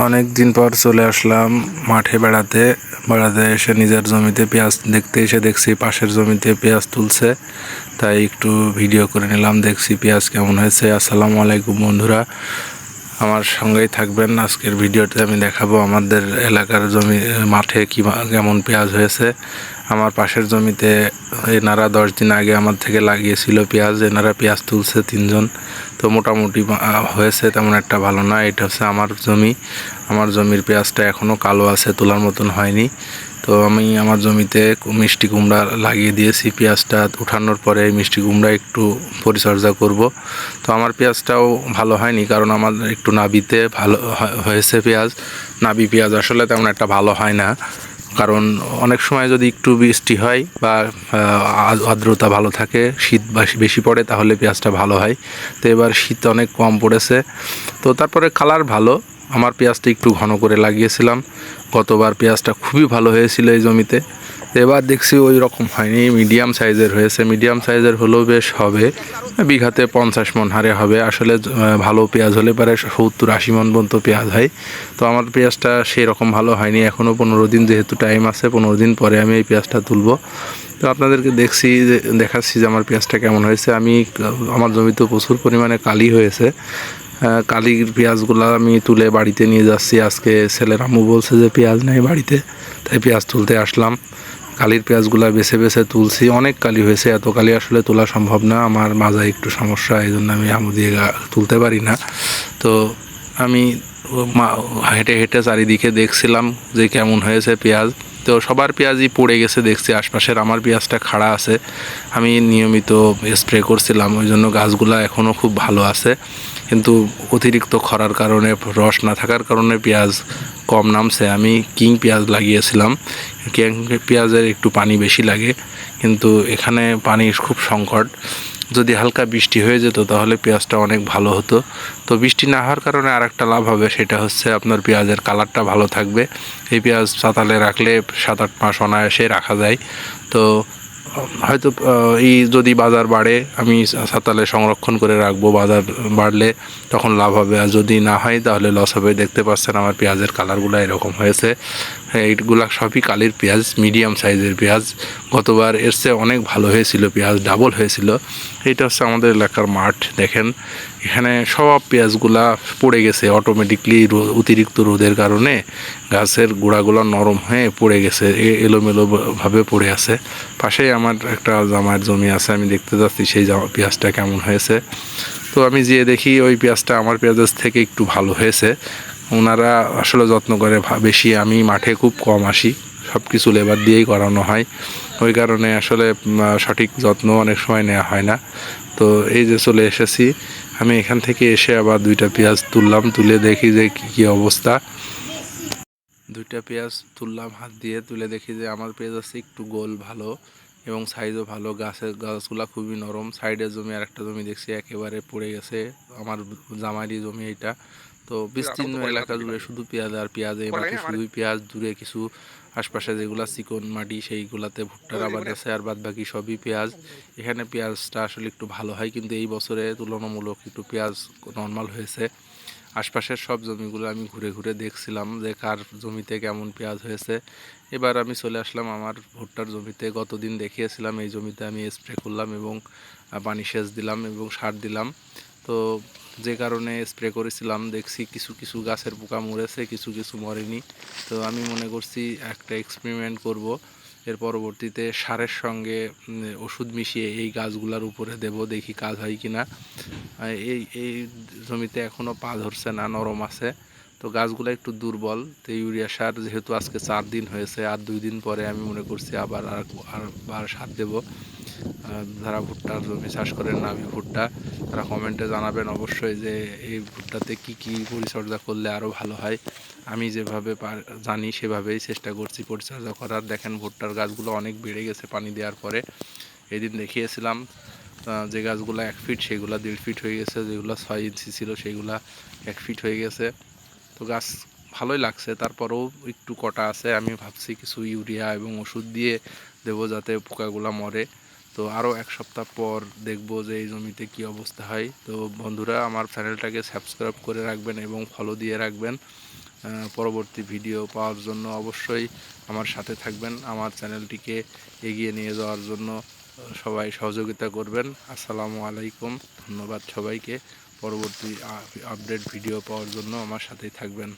অনেক দিন পর চলে আসলাম মাঠে বেড়াতে এসে নিজের জমিতে পেঁয়াজ দেখতে এসে দেখছি পাশের জমিতে পেঁয়াজ তুলছে, তাই একটু ভিডিও করে নিলাম। দেখছি পেঁয়াজ কেমন হয়েছে। আসসালামু আলাইকুম বন্ধুরা, আমার সঙ্গেই থাকবেন। আজকের ভিডিওতে আমি দেখাবো আমাদের এলাকার জমি মাঠে কেমন পেঁয়াজ হয়েছে। আমার পাশের জমিতে এনারা 10 দিন আগে আমার থেকে লাগিয়েছিল পেঁয়াজ। এনারা পেঁয়াজ তুলছে 3 জন, তো মোটামুটি হয়েছে, তেমন একটা ভালো না। এটা হচ্ছে আমার জমি। আমার জমির পেঁয়াজটা এখনও কালো আছে, তোলার মতন হয়নি। তো আমি আমার জমিতে মিষ্টি কুমড়া লাগিয়ে দিয়েছি। পেঁয়াজটা উঠানোর পরে মিষ্টি কুমড়া একটু পরিচর্যা করব। তো আমার পেঁয়াজটাও ভালো হয়নি, কারণ আমার একটু নাবিতে ভালো হয়েছে পেঁয়াজ। নাবি পেঁয়াজ আসলে তেমন একটা ভালো হয় না, কারণ অনেক সময় যদি একটু বৃষ্টি হয় বা আর্দ্রতা ভালো থাকে, শীত বেশি পড়ে, তাহলে পেঁয়াজটা ভালো হয়। তো এবার শীত অনেক কম পড়েছে, তো তারপরে কালার ভালো। আমার পেঁয়াজটা একটু ঘন করে লাগিয়েছিলাম। গতবার পেঁয়াজটা খুবই ভালো হয়েছিল এই জমিতে। এবার দেখছি ওই রকম হয়নি, মিডিয়াম সাইজের হয়েছে। মিডিয়াম সাইজের হলেও বেশ হবে, বিঘাতে 50 মণ হারে হবে। আসলে ভালো পেঁয়াজ হলে পরে 70-80 মণ পর্যন্ত পেঁয়াজ হয়। তো আমার পেঁয়াজটা সেই রকম ভালো হয়নি। এখনও 15 দিন যেহেতু টাইম আছে, 15 দিন পরে আমি এই পেঁয়াজটা তুলবো। তো আপনাদেরকে দেখাচ্ছি যে আমার পেঁয়াজটা কেমন হয়েছে। আমার জমিতে প্রচুর পরিমাণে কালি হয়েছে। কালির পেঁয়াজগুলো আমি তুলে বাড়িতে নিয়ে যাচ্ছি। আজকে ছেলের আম্মু বলছে যে পেঁয়াজ নেই বাড়িতে, তাই পেঁয়াজ তুলতে আসলাম। কালির পেঁয়াজগুলো বেছে বেছে তুলছি। অনেক কালি হয়েছে, এত কালি আসলে তোলা সম্ভব না। আমার মাজায় একটু সমস্যা, এই জন্য আমি আমু দিয়ে তুলতে পারি না। তো আমি হেঁটে হেঁটে চারিদিকে দেখছিলাম যে কেমন হয়েছে পেঁয়াজ। তো সবার পেঁয়াজই পড়ে গেছে দেখছি আশপাশের। আমার পেঁয়াজটা খাড়া আছে, আমি নিয়মিত স্প্রে করছিলাম, ওই জন্য গাছগুলা এখনও খুব ভালো আছে। কিন্তু অতিরিক্ত খরার কারণে, রস না থাকার কারণে পেঁয়াজ কম নামছে। আমি কিং পেঁয়াজ লাগিয়েছিলাম। কিং পেঁয়াজের একটু পানি বেশি লাগে, কিন্তু এখানে পানির খুব সংকট। যদি হালকা বৃষ্টি হয়ে যেত তাহলে পেঁয়াজটা অনেক ভালো হতো। তো বৃষ্টি না হওয়ার কারণে আরেকটা লাভ হবে, সেটা হচ্ছে আপনার পেঁয়াজের কালারটা ভালো থাকবে। এই পেঁয়াজ চাতালে রাখলে 7-8 মাস অনায়াসে রাখা যায়। তো হয়তো এই যদি বাজার বাড়ে, আমি ছাতালে সংরক্ষণ করে রাখবো। বাজার বাড়লে তখন লাভ হবে, আর যদি না হয় তাহলে লস হবে। দেখতে পাচ্ছেন আমার পেঁয়াজের কালারগুলো এরকম হয়েছে। এইগুলা সবই কালির পেঁয়াজ, মিডিয়াম সাইজের পেঁয়াজ। গতবার এর চেয়ে অনেক ভালো হয়েছিল, পেঁয়াজ ডাবল হয়েছিল। এইটা হচ্ছে আমাদের এলাকার মাঠ। দেখেন এখানে সব পেঁয়াজগুলা পড়ে গেছে অটোমেটিকলি, অতিরিক্ত রোদের কারণে গাছের গোড়াগুলো নরম হয়ে পড়ে গেছে, এলোমেলো ভাবে পড়ে আছে। পাশেই আমার একটা জামাইয়ের জমি আছে, আমি দেখতে যাচ্ছি সেই পেঁয়াজটা কেমন হয়েছে। তো আমি যেয়ে দেখি ওই পেঁয়াজটা আমার পেঁয়াজের থেকে একটু ভালো হয়েছে। ওনারা আসলে যত্ন করে বেশি, আমি মাঠে খুব কম আসি, সব কিছু লেবার দিয়েই করানো হয়। ওই কারণে আসলে সঠিক যত্ন অনেক সময় নেওয়া হয় না। তো এই যে চলে এসেছি আমি, এখান থেকে এসে আবার 2টা পেঁয়াজ তুললাম। তুলে দেখি যে কী অবস্থা। 2টা পেঁয়াজ তুললাম হাত দিয়ে, তুলে দেখি যে আমার পেঁয়াজ আছে একটু গোল ভালো এবং সাইজও ভালো। গাছগুলা খুবই নরম। সাইডের জমি আর একটা জমি দেখছি একেবারে পড়ে গেছে, আমার জামাইরই জমি এটা। তো বিস্তীর্ণ এলাকা জুড়ে শুধু পেঁয়াজ আর পেঁয়াজ, এই মাঠে শুধুই পেঁয়াজ। দূরে কিছু আশপাশে যেগুলা চিকন মাটি, সেইগুলাতে ভুট্টার আবাদ আছে, আর বাদ বাকি সবই পেঁয়াজ। এখানে পেঁয়াজটা আসলে একটু ভালো হয়, কিন্তু এই বছরে তুলনামূলক একটু পেঁয়াজ নর্মাল হয়েছে। আশপাশের সব জমিগুলো আমি ঘুরে ঘুরে দেখছিলাম যে কার জমিতে কেমন পেঁয়াজ হয়েছে। এবার আমি চলে আসলাম আমার ভুট্টার জমিতে। গতদিন দেখিয়েছিলাম এই জমিতে আমি স্প্রে করলাম এবং পানি সেচ দিলাম এবং সার দিলাম। তো যে কারণে স্প্রে করেছিলাম, দেখছি কিছু কিছু গাছের পোকা মরেছে, কিছু কিছু মরেনি। তো আমি মনে করছি একটা এক্সপেরিমেন্ট করব, এর পরবর্তীতে সারের সঙ্গে ওষুধ মিশিয়ে এই গাছগুলোর উপরে দেব, দেখি কাজ হয় কি না। এই এই জমিতে এখনও পা ধরছে না, নরম আছে। তো গাছগুলো একটু দুর্বল। তো ইউরিয়া সার যেহেতু আজকে 4 দিন হয়েছে, আর 2 দিন পরে আমি মনে করছি আবার সার দেব। যারা ভুট্টার জমি চাষ করেন নামি ভুট্টা, তারা কমেন্টে জানাবেন অবশ্যই যে এই ভুট্টাতে কি কি পরিচর্যা করলে আরও ভালো হয়। আমি যেভাবে জানি সেভাবেই চেষ্টা করছি পরিচর্যা করার। দেখেন ভুট্টার গাছগুলো অনেক বেড়ে গেছে পানি দেওয়ার পরে। এদিন দেখিয়েছিলাম যে গাছগুলো 1 ফিট সেগুলো 1.5 ফিট হয়ে গেছে, যেগুলো 6 ইঞ্চি ছিল সেগুলো 1 ফিট হয়ে গেছে। তো গাছ ভালোই লাগছে, তারপরেও একটু কটা আছে। আমি ভাবছি কিছু ইউরিয়া এবং ওষুধ দিয়ে দেবো যাতে পোকাগুলো মরে। তো আরও 1 সপ্তাহ পর দেখবো যে এই জমিতে কী অবস্থা হয়। তো বন্ধুরা, আমার চ্যানেলটাকে সাবস্ক্রাইব করে রাখবেন এবং ফলো দিয়ে রাখবেন, পরবর্তী ভিডিও পাওয়ার জন্য অবশ্যই আমার সাথে থাকবেন। আমার চ্যানেলটিকে এগিয়ে নিয়ে যাওয়ার জন্য সবাই সহযোগিতা করবেন। আসসালামু আলাইকুম, ধন্যবাদ সবাইকে। পরবর্তী আপডেট ভিডিও পাওয়ার জন্য আমার সাথেই থাকবেন।